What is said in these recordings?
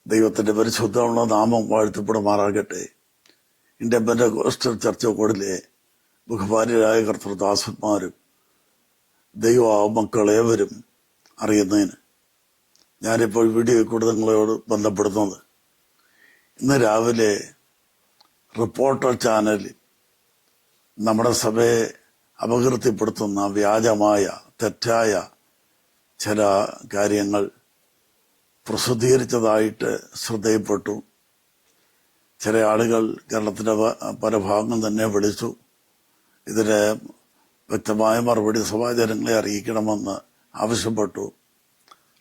ദൈവത്തിന്റെ പരിശുദ്ധമുള്ള നാമം വാഴ്ത്തപ്പെടുമാറാകട്ടെ. ഇന്ത്യൻ പെന്തക്കോസ്റ്റൽ ചർച്ച് കോഡിലെ ബഹുമാന്യരായ കർത്തൃദാസന്മാരും ദൈവ മക്കളേവരും അറിയുന്നതിന് ഞാനിപ്പോൾ വീഡിയോ കൂടെ നിങ്ങളോട് ബന്ധപ്പെടുന്നത്, ഇന്ന് രാവിലെ റിപ്പോർട്ടർ ചാനലിൽ നമ്മുടെ സഭയെ അപകീർത്തിപ്പെടുത്തുന്ന വ്യാജമായ തെറ്റായ ചില കാര്യങ്ങൾ പ്രസിദ്ധീകരിച്ചതായിട്ട് ശ്രദ്ധയിൽപ്പെട്ടു. ചില ആളുകൾ കേരളത്തിന്റെ പല ഭാഗങ്ങൾ തന്നെ വിളിച്ചു. ഇതിന് വ്യക്തമായ മറുപടി സഭാജനങ്ങളെ അറിയിക്കണമെന്ന് ആവശ്യപ്പെട്ടു.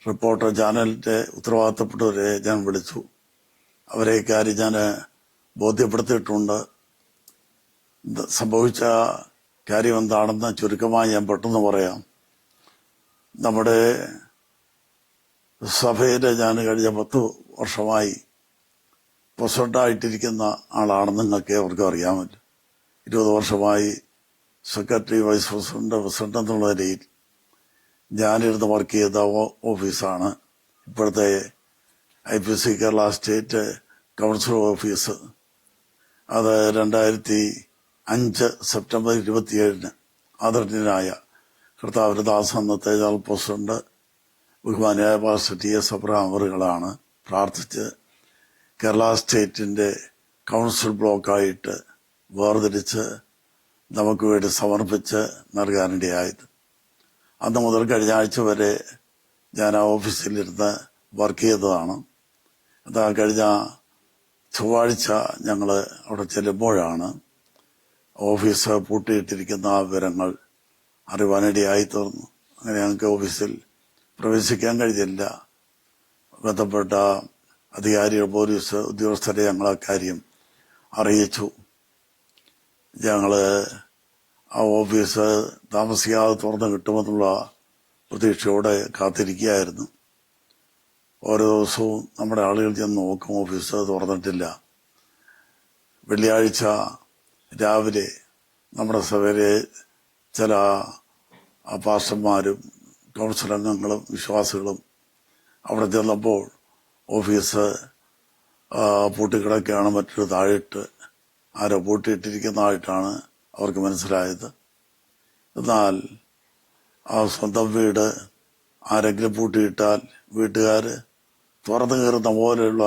റിപ്പോർട്ടർ ചാനലിന്റെ ഉത്തരവാദിത്തപ്പെട്ടവരെ ഞാൻ വിളിച്ചു. അവരെ കാര്യം ഞാൻ ബോധ്യപ്പെടുത്തിയിട്ടുണ്ട്. സംഭവിച്ച കാര്യം എന്താണെന്ന് ചുരുക്കമായി ഞാൻ പെട്ടെന്ന് പറയാം. നമ്മുടെ സഭയിലെ ഞാൻ കഴിഞ്ഞ 10 വർഷമായി പ്രസിഡന്റായിട്ടിരിക്കുന്ന ആളാണെന്ന് നിങ്ങൾക്ക് അവർക്ക് അറിയാമല്ലോ. 20 വർഷമായി സെക്രട്ടറി, വൈസ് പ്രസിഡന്റ് എന്നുള്ള നിലയിൽ ഞാനിരുന്ന് വർക്ക് ചെയ്ത ഓഫീസാണ് ഇപ്പോഴത്തെ IPC Kerala state council office. അത് 2005 സെപ്റ്റംബർ 27 ആദരണീയനായ കർത്താവിന്റെ ദാസ അന്നത്തെ ജനറൽ പ്രസിഡന്റ് ബഹുമാനിയായ പാസ്റ്റർ TS അബ്രഹാം അവറുകളാണ് പ്രാർത്ഥിച്ച് കേരള സ്റ്റേറ്റിന്റെ കൗൺസിൽ ബ്ലോക്കായിട്ട് വേർതിരിച്ച് നമുക്ക് വേണ്ടി സമർപ്പിച്ച് നൽകാനിടയായത്. അന്ന് മുതൽ കഴിഞ്ഞ ആഴ്ച വരെ ഞാൻ ആ ഓഫീസിലിരുന്ന് വർക്ക് ചെയ്തതാണ്. അതാ കഴിഞ്ഞ ചൊവ്വാഴ്ച ഞങ്ങൾ അവിടെ ചെല്ലുമ്പോഴാണ് ഓഫീസ് പൂട്ടിയിട്ടിരിക്കുന്ന വിവരങ്ങൾ അറിവാനിടയായി തീർന്നു. അങ്ങനെ ഞങ്ങൾക്ക് ഓഫീസിൽ പ്രവേശിക്കാൻ കഴിഞ്ഞില്ല. ബന്ധപ്പെട്ട അധികാരികൾ, പോലീസ് ഉദ്യോഗസ്ഥരെ ഞങ്ങൾ അക്കാര്യം അറിയിച്ചു. ഞങ്ങള് ആ ഓഫീസ് താമസിയാതെ തുറന്ന് കിട്ടുമെന്നുള്ള പ്രതീക്ഷയോടെ കാത്തിരിക്കുകയായിരുന്നു. ഓരോ ദിവസവും നമ്മുടെ ആളുകൾ ചെന്ന് നോക്കും, ഓഫീസ് തുറന്നിട്ടില്ല. വെള്ളിയാഴ്ച രാവിലെ നമ്മുടെ സഭയിലെ ചില പാസ്റ്റർമാരും കൗൺസിൽ അംഗങ്ങളും വിശ്വാസികളും അവിടെ ചെന്നപ്പോൾ ഓഫീസ് പൂട്ടിക്കിടക്കുകയാണ്. മറ്റൊരു താഴിട്ട് ആരോ പൂട്ടിയിട്ടിരിക്കുന്നതായിട്ടാണ് അവർക്ക് മനസ്സിലായത്. എന്നാൽ ആ സ്വന്തം വീട് ആരെങ്കിലും പൂട്ടിയിട്ടാൽ വീട്ടുകാർ തുറന്നു കയറുന്ന പോലെയുള്ള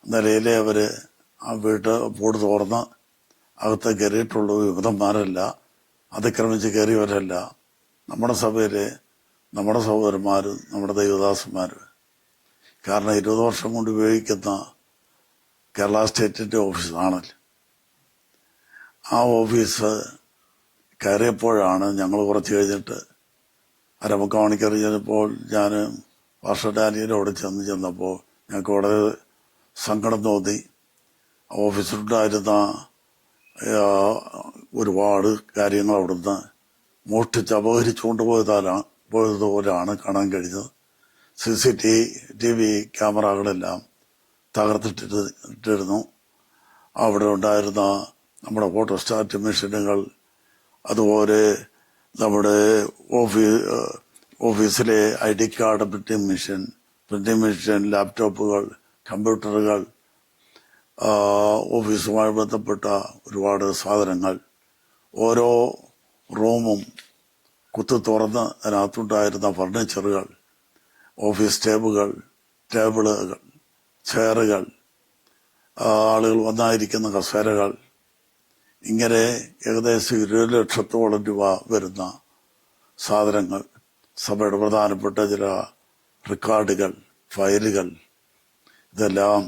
നിലയിലെ അവര് ആ വീട്ട് പൂട്ട് തുറന്ന് അകത്ത് കയറിയിട്ടുള്ളൂ. വിമതന്മാരല്ല, അതിക്രമിച്ച് കയറിയവരല്ല. നമ്മുടെ സഭയിലെ നമ്മുടെ സഹോദരന്മാരും നമ്മുടെ ദൈവദാസന്മാരും. കാരണം 20 വർഷം കൊണ്ട് ഉപയോഗിക്കുന്ന കേരള സ്റ്റേറ്റിന്റെ ഓഫീസാണല്ലോ. ആ ഓഫീസ് കയറിയപ്പോഴാണ് ഞങ്ങൾ കുറച്ച് കഴിഞ്ഞിട്ട് 1/4 മണിക്കൂർ ചെന്നപ്പോൾ ഞാൻ പാസ്റ്റർ ഡാനിയലോട് ചെന്നപ്പോൾ ഞങ്ങൾക്ക് വളരെ സങ്കടം തോന്നി. ഓഫീസിലുണ്ടായിരുന്ന ഒരുപാട് കാര്യങ്ങൾ അവിടുന്ന് മോഷ്ടിച്ച് അപഹരിച്ചുകൊണ്ട് പോയതുപോലെയാണ് കാണാൻ കഴിഞ്ഞത്. CCTV ക്യാമറകളെല്ലാം തകർത്തിട്ടിരുന്നു. അവിടെ ഉണ്ടായിരുന്ന നമ്മുടെ ഫോട്ടോസ്റ്റാറ്റ് മെഷീനുകൾ, അതുപോലെ നമ്മുടെ ഓഫീസിലെ ID കാർഡ് പ്രിന്റിംഗ് മെഷീൻ, ലാപ്ടോപ്പുകൾ, കമ്പ്യൂട്ടറുകൾ, ഓഫീസുമായി ബന്ധപ്പെട്ട ഒരുപാട് സാധനങ്ങൾ, ഓരോ റൂമും കുത്തു തുറന്ന് അതിനകത്തുണ്ടായിരുന്ന ഫർണിച്ചറുകൾ, ഓഫീസ് ടേബിളുകൾ, ചെയറുകൾ, ആളുകൾ വന്നായിരിക്കുന്ന കസേരകൾ, ഇങ്ങനെ ഏകദേശം 20 ലക്ഷത്തോളം രൂപ വരുന്ന സാധനങ്ങൾ, സഭയുടെ പ്രധാനപ്പെട്ട ചില റെക്കോർഡുകൾ, ഫയലുകൾ, ഇതെല്ലാം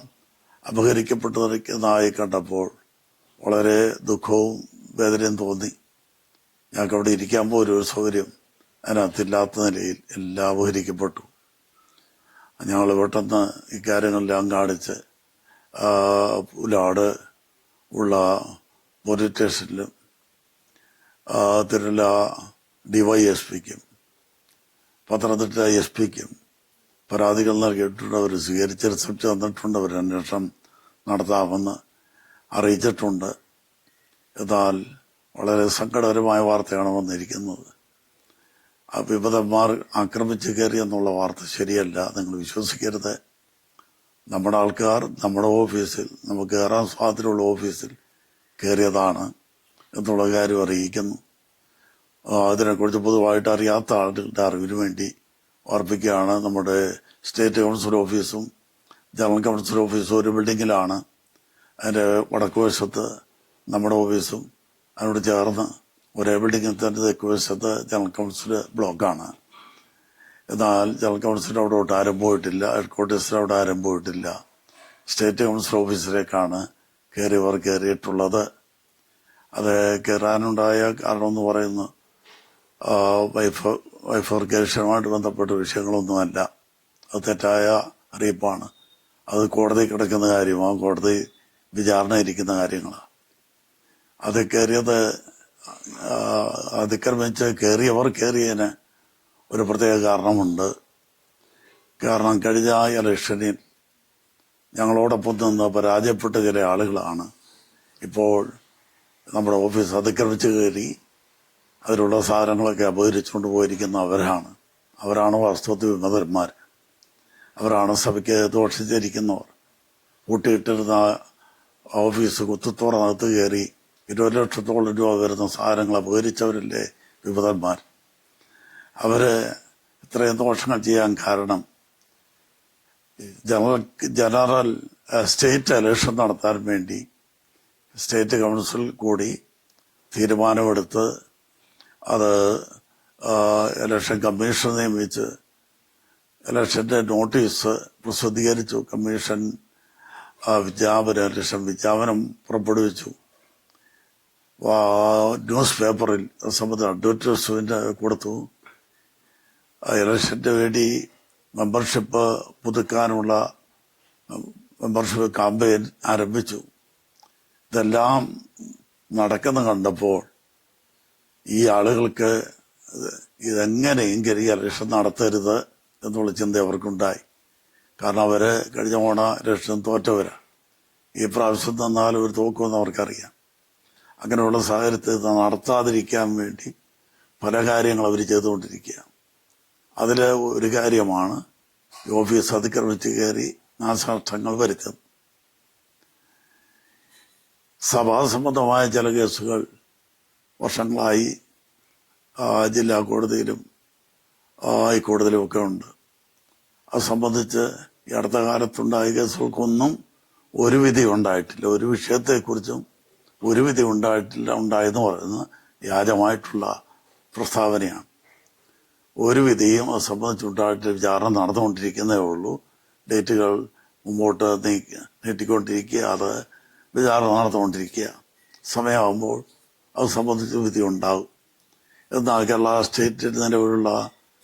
അപഹരിക്കപ്പെട്ടു നിൽക്കുന്നതായി കണ്ടപ്പോൾ വളരെ ദുഃഖവും വേദനയും തോന്നി. ഞങ്ങൾക്ക് അവിടെ ഇരിക്കാൻ പോലും ഒരു സൗകര്യം അതിനകത്തില്ലാത്ത നിലയിൽ എല്ലാം അപഹരിക്കപ്പെട്ടു. ഞങ്ങൾ പെട്ടെന്ന് ഇക്കാര്യങ്ങളെല്ലാം കാണിച്ച് പുലാട് ഉള്ള പോലീസ് സ്റ്റേഷനിലും തിരുവല്ല DYSPക്കും പത്തനംതിട്ട SP-ക്കും പരാതികൾ നൽകിയിട്ടുണ്ട്. അവർ സ്വീകരിച്ച് റിസപ്റ്റ് തന്നിട്ടുണ്ട്. അവർ അന്വേഷണം നടത്താമെന്ന് അറിയിച്ചിട്ടുണ്ട്. എന്നാൽ വളരെ സങ്കടകരമായ വാർത്തയാണ് വന്നിരിക്കുന്നത്. വിമതന്മാർ ആക്രമിച്ച് കയറി എന്നുള്ള വാർത്ത ശരിയല്ല, നിങ്ങൾ വിശ്വസിക്കരുത്. നമ്മുടെ ആൾക്കാർ നമ്മുടെ ഓഫീസിൽ നമുക്ക് കയറാൻ സ്വാതന്ത്ര്യമുള്ള ഓഫീസിൽ കയറിയതാണ് എന്നുള്ള കാര്യം അറിയിക്കുന്നു. അതിനെക്കുറിച്ച് പൊതുവായിട്ട് അറിയാത്ത ആളുകളുടെ അറിവിന് വേണ്ടി ഓർപ്പിക്കുകയാണ്. നമ്മുടെ സ്റ്റേറ്റ് കൗൺസിൽ ഓഫീസും ജനറൽ കൗൺസിൽ ഓഫീസും ഒരു ബിൽഡിങ്ങിലാണ്. അതിൻ്റെ വടക്കുവശത്ത് നമ്മുടെ ഓഫീസും അതിനോട് ചേർന്ന് ഒരേ ബിൽഡിങ്ങിൽ തന്നെ തെക്കുവശത്ത് ജനറൽ കൗൺസിൽ ബ്ലോക്കാണ്. എന്നാൽ ജനറൽ കൗൺസിൽ അവിടോട്ട് ആരും പോയിട്ടില്ല, ഹെഡ്ക്വാർട്ടേഴ്സിൽ അവിടെ ആരും പോയിട്ടില്ല. സ്റ്റേറ്റ് കൗൺസിൽ ഓഫീസിലേക്കാണ് കയറിയവർ കയറിയിട്ടുള്ളത്. അത് കയറാനുണ്ടായ കാരണം എന്ന് പറയുന്നത് വൈഫർക്കേഷനുമായിട്ട് ബന്ധപ്പെട്ട വിഷയങ്ങളൊന്നുമല്ല. അത് തെറ്റായ അറിയിപ്പാണ്. അത് കോടതി കിടക്കുന്ന കാര്യമാണ്, കോടതി വിചാരണ ഇരിക്കുന്ന കാര്യങ്ങളാണ്. അത് കയറിയത് അതിക്രമിച്ച് കയറിയവർ കയറിയതിന് ഒരു പ്രത്യേക കാരണമുണ്ട്. കാരണം കഴിഞ്ഞ ഇലക്ഷനിൽ ഞങ്ങളോടൊപ്പം നിന്ന് പരാജയപ്പെട്ട ചില ആളുകളാണ് ഇപ്പോൾ നമ്മുടെ ഓഫീസ് അതിക്രമിച്ച് കയറി അതിലുള്ള സാധനങ്ങളൊക്കെ അപഹരിച്ചുകൊണ്ട് പോയിരിക്കുന്ന അവരാണ് വാസ്തവത്തിൽ വിമതന്മാർ. അവരാണ് സഭയ്ക്ക് ദോഷിച്ചിരിക്കുന്നവർ. കൂട്ടിയിട്ടിരുന്ന ഓഫീസ് കുത്തുത്തോറനകത്ത് കയറി 20 ലക്ഷത്തോളം രൂപ വരുന്ന സാധനങ്ങൾ അപഹരിച്ചവരില്ലേ വിമതന്മാർ. അവര് ഇത്രയും ദോഷങ്ങൾ ചെയ്യാൻ കാരണം ജനറൽ സ്റ്റേറ്റ് ഇലക്ഷൻ നടത്താൻ വേണ്ടി സ്റ്റേറ്റ് കൗൺസിൽ കൂടി തീരുമാനമെടുത്ത് അത് ഇലക്ഷൻ കമ്മീഷൻ നിയമിച്ച് ഇലക്ഷന്റെ നോട്ടീസ് പ്രസിദ്ധീകരിച്ചു. കമ്മീഷൻ ഇലക്ഷൻ വിജ്ഞാപനം പുറപ്പെടുവിച്ചു. ന്യൂസ് പേപ്പറിൽ സംബന്ധിച്ച അഡ്വർടൈസ്മെന്റ് കൊടുത്തു. ഇലക്ഷന്റെ വേണ്ടി മെമ്പർഷിപ്പ് പുതുക്കാനുള്ള മെമ്പർഷിപ്പ് ക്യാമ്പയിൻ ആരംഭിച്ചു. ഇതെല്ലാം നടക്കുന്ന കണ്ടപ്പോൾ ഈ ആളുകൾക്ക് ഇതെങ്ങനെയെങ്കിലും ഈ ഇലക്ഷൻ നടത്തരുത് എന്നുള്ള ചിന്ത അവർക്കുണ്ടായി. കാരണം അവര് കഴിഞ്ഞ ഇലക്ഷൻ തോറ്റവരാ. ഈ പ്രാവശ്യം തന്നാലും ഒരു തോക്കുമെന്ന് അവർക്കറിയാം. അങ്ങനെയുള്ള സാഹചര്യത്തിൽ നടത്താതിരിക്കാൻ വേണ്ടി പല കാര്യങ്ങൾ അവർ ചെയ്തുകൊണ്ടിരിക്കുക. അതിൽ ഒരു കാര്യമാണ് ഈ ഓഫീസ് അതിക്രമിച്ച് കയറി നാശനഷ്ടങ്ങൾ വരുത്തുന്നത്. സഭാ സംബന്ധമായ ചില കേസുകൾ വർഷങ്ങളായി ജില്ലാ കോടതിയിലും ഹൈക്കോടതിയിലും ഒക്കെ ഉണ്ട്. അത് സംബന്ധിച്ച് ഈ അടുത്ത കാലത്തുണ്ടായ കേസുകൾക്കൊന്നും ഒരു വിധി ഉണ്ടായിട്ടില്ല. ഒരു വിഷയത്തെക്കുറിച്ചും ഒരു വിധി ഉണ്ടായെന്ന് പറയുന്നത് വ്യാജമായിട്ടുള്ള പ്രസ്താവനയാണ്. ഒരു വിധിയും അത് സംബന്ധിച്ചുണ്ടായിട്ട് വിചാരണ നടന്നുകൊണ്ടിരിക്കുന്നേ ഉള്ളൂ. ഡേറ്റുകൾ മുമ്പോട്ട് നീട്ടിക്കൊണ്ടിരിക്കുക, അത് വിചാരണ നടന്നുകൊണ്ടിരിക്കുക. സമയമാകുമ്പോൾ അത് സംബന്ധിച്ച് വിധി ഉണ്ടാകും. എന്നാൽ കേരള സ്റ്റേറ്റ് നിലവിലുള്ള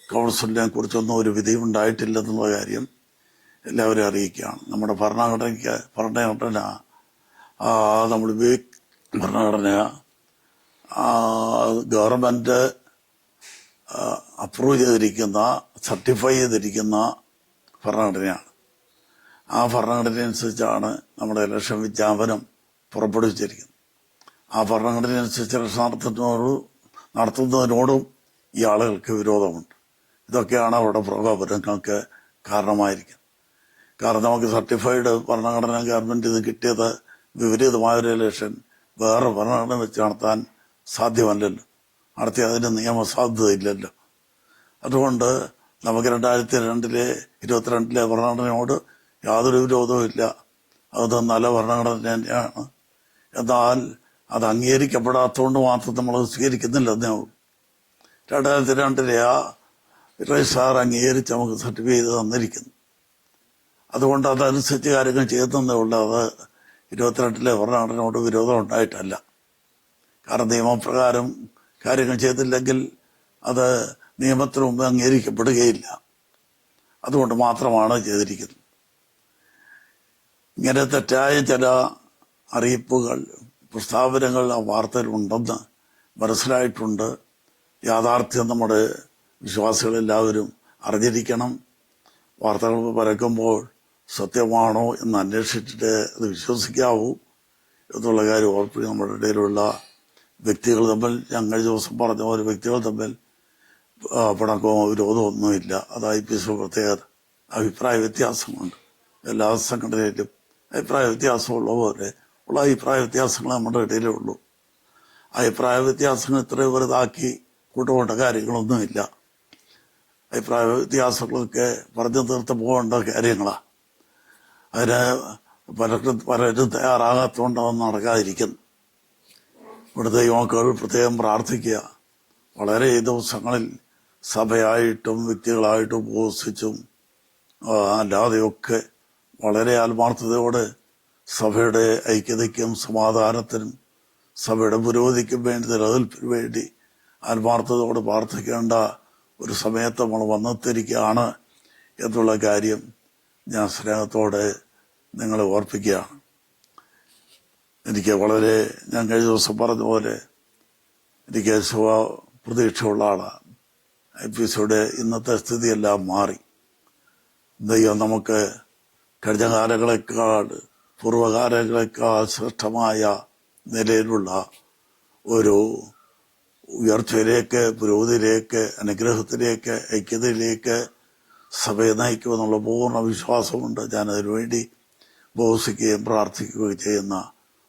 കൗൺസിലിനെ കുറിച്ചൊന്നും ഒരു വിധി ഉണ്ടായിട്ടില്ലെന്നുള്ള കാര്യം എല്ലാവരും അറിയിക്കുകയാണ്. നമ്മുടെ ഭരണഘടന നമ്മൾ ഭരണഘടന ഗവൺമെന്റ് അപ്രൂവ് ചെയ്തിരിക്കുന്ന സർട്ടിഫൈ ചെയ്തിരിക്കുന്ന ഭരണഘടനയാണ്. ആ ഭരണഘടന അനുസരിച്ചാണ് നമ്മുടെ ഇലക്ഷൻ വിജ്ഞാപനം പുറപ്പെടുവിച്ചിരിക്കുന്നത്. ആ ഭരണഘടന അനുസരിച്ച് ഇലക്ഷൻ നടത്തുന്നതിനോടും ഈ ആളുകൾക്ക് വിരോധമുണ്ട്. ഇതൊക്കെയാണ് അവരുടെ പ്രകോപനങ്ങൾക്ക് കാരണമായിരിക്കുന്നത്. കാരണം നമുക്ക് സർട്ടിഫൈഡ് ഭരണഘടന ഗവൺമെന്റ് ഇത് കിട്ടിയത് വിപരീതമായൊരു ഇലക്ഷൻ വേറെ ഭരണഘടന വെച്ച് നടത്താൻ സാധ്യമല്ലല്ലോ, നടത്തി അതിന് നിയമസാധ്യതയില്ലല്ലോ. അതുകൊണ്ട് നമുക്ക് 2022 ഭരണഘടനയോട് യാതൊരു വിരോധവും ഇല്ല. അത് നല്ല ഭരണഘടന തന്നെയാണ്. എന്നാൽ അത് അംഗീകരിക്കപ്പെടാത്തതുകൊണ്ട് മാത്രം നമ്മൾ സ്വീകരിക്കുന്നില്ലെന്നേ ഉള്ളൂ. 2002 ആ രജിസ്ട്രാർ അംഗീകരിച്ച് നമുക്ക് സർട്ടിഫൈ ചെയ്ത് തന്നിരിക്കുന്നു. അതുകൊണ്ട് അതനുസരിച്ച് കാര്യങ്ങൾ ചെയ്യുന്നതേ ഉള്ളൂ. അത് 22 ഭരണഘടനയോട് വിരോധം ഉണ്ടായിട്ടല്ല. കാരണം നിയമപ്രകാരം കാര്യങ്ങൾ ചെയ്തില്ലെങ്കിൽ അത് നിയമത്തിന് മുമ്പ് അംഗീകരിക്കപ്പെടുകയില്ല. അതുകൊണ്ട് മാത്രമാണ് ചെയ്തിരിക്കുന്നത്. ഇങ്ങനെ തെറ്റായ ചില അറിയിപ്പുകൾ, പ്രസ്താവനകൾ ആ വാർത്തയിലുണ്ടെന്ന് മനസ്സിലായിട്ടുണ്ട്. യാഥാർത്ഥ്യം നമ്മുടെ വിശ്വാസികളെല്ലാവരും അറിഞ്ഞിരിക്കണം. വാർത്തകൾ പരക്കുമ്പോൾ സത്യമാണോ എന്ന് അന്വേഷിച്ചിട്ട് അത് വിശ്വസിക്കാവൂ എന്നുള്ള കാര്യം ഓർപ്പിക്കുക. നമ്മുടെ ഇടയിലുള്ള വ്യക്തികൾ തമ്മിൽ, ഞാൻ കഴിഞ്ഞ ദിവസം പറഞ്ഞ പോലെ വ്യക്തികൾ തമ്മിൽ പിണക്കമോ വിരോധമോ ഒന്നുമില്ല. അത് IPC പ്രത്യേകത. അഭിപ്രായ വ്യത്യാസമുണ്ട്. എല്ലാ സംഘടനയിലും അഭിപ്രായ വ്യത്യാസമുള്ള പോലെ ഉള്ള അഭിപ്രായ വ്യത്യാസങ്ങൾ നമ്മുടെ ഇടയിലേ ഉള്ളൂ. അഭിപ്രായ വ്യത്യാസങ്ങൾ ഇത്രയും വലുതാക്കി കൂട്ടുകൊണ്ട കാര്യങ്ങളൊന്നുമില്ല. അഭിപ്രായ വ്യത്യാസങ്ങളൊക്കെ പറഞ്ഞു തീർത്ത് പോകേണ്ട കാര്യങ്ങളാണ്. അതിന് പലരും തയ്യാറാകാത്തതുകൊണ്ടാണ് നടക്കാതിരിക്കുന്നു. ഇവിടുത്തെ യുവാക്കൾ പ്രത്യേകം പ്രാർത്ഥിക്കുക. വളരെ ഈ ദിവസങ്ങളിൽ സഭയായിട്ടും വ്യക്തികളായിട്ടും ഉപവസിച്ചും അല്ലാതെയൊക്കെ വളരെ ആത്മാർത്ഥതയോടെ സഭയുടെ ഐക്യതയ്ക്കും സമാധാനത്തിനും സഭയുടെ പുരോഗതിക്കും വേണ്ടി, നിലനിൽപ്പിന് വേണ്ടി ആത്മാർത്ഥതയോടെ പ്രാർത്ഥിക്കേണ്ട ഒരു സമയത്ത് നമ്മൾ വന്നെത്തിയിരിക്കുകയാണ് എന്നുള്ള കാര്യം ഞാൻ സ്നേഹത്തോടെ നിങ്ങളെ ഓർപ്പിക്കുകയാണ്. എനിക്ക് ഞാൻ കഴിഞ്ഞ ദിവസം പറഞ്ഞ പോലെ എനിക്ക് പ്രതീക്ഷയുള്ള ആളാണ്. IPCയുടെ ഇന്നത്തെ സ്ഥിതിയെല്ലാം മാറി. ദൈവം നമുക്ക് കഴിഞ്ഞ കാലങ്ങളെക്കാൾ പൂർവ്വകാലങ്ങളെക്കാൾ ശ്രേഷ്ഠമായ നിലയിലുള്ള ഒരു ഉയർച്ചയിലേക്ക്, പുരോഗതിയിലേക്ക്, അനുഗ്രഹത്തിലേക്ക്, ഐക്യതയിലേക്ക് സഭയെ നയിക്കുമെന്നുള്ള പൂർണ്ണ വിശ്വാസമുണ്ട്. ഞാനതിനു വേണ്ടി ഉപവസിക്കുകയും പ്രാർത്ഥിക്കുകയും ചെയ്യുന്ന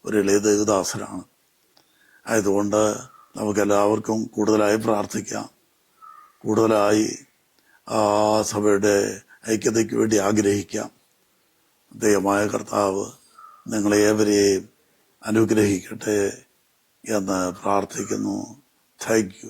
ഒരു എളിയ ദേവദാസനാണ്. ആയതുകൊണ്ട് നമുക്കെല്ലാവർക്കും കൂടുതലായി പ്രാർത്ഥിക്കാം, കൂടുതലായി സഭയുടെ ഐക്യതയ്ക്ക് വേണ്ടി ആഗ്രഹിക്കാം. ദൈവമായ കർത്താവ് നിങ്ങളേവരെയും അനുഗ്രഹിക്കട്ടെ എന്ന് പ്രാർത്ഥിക്കുന്നു. Thank you.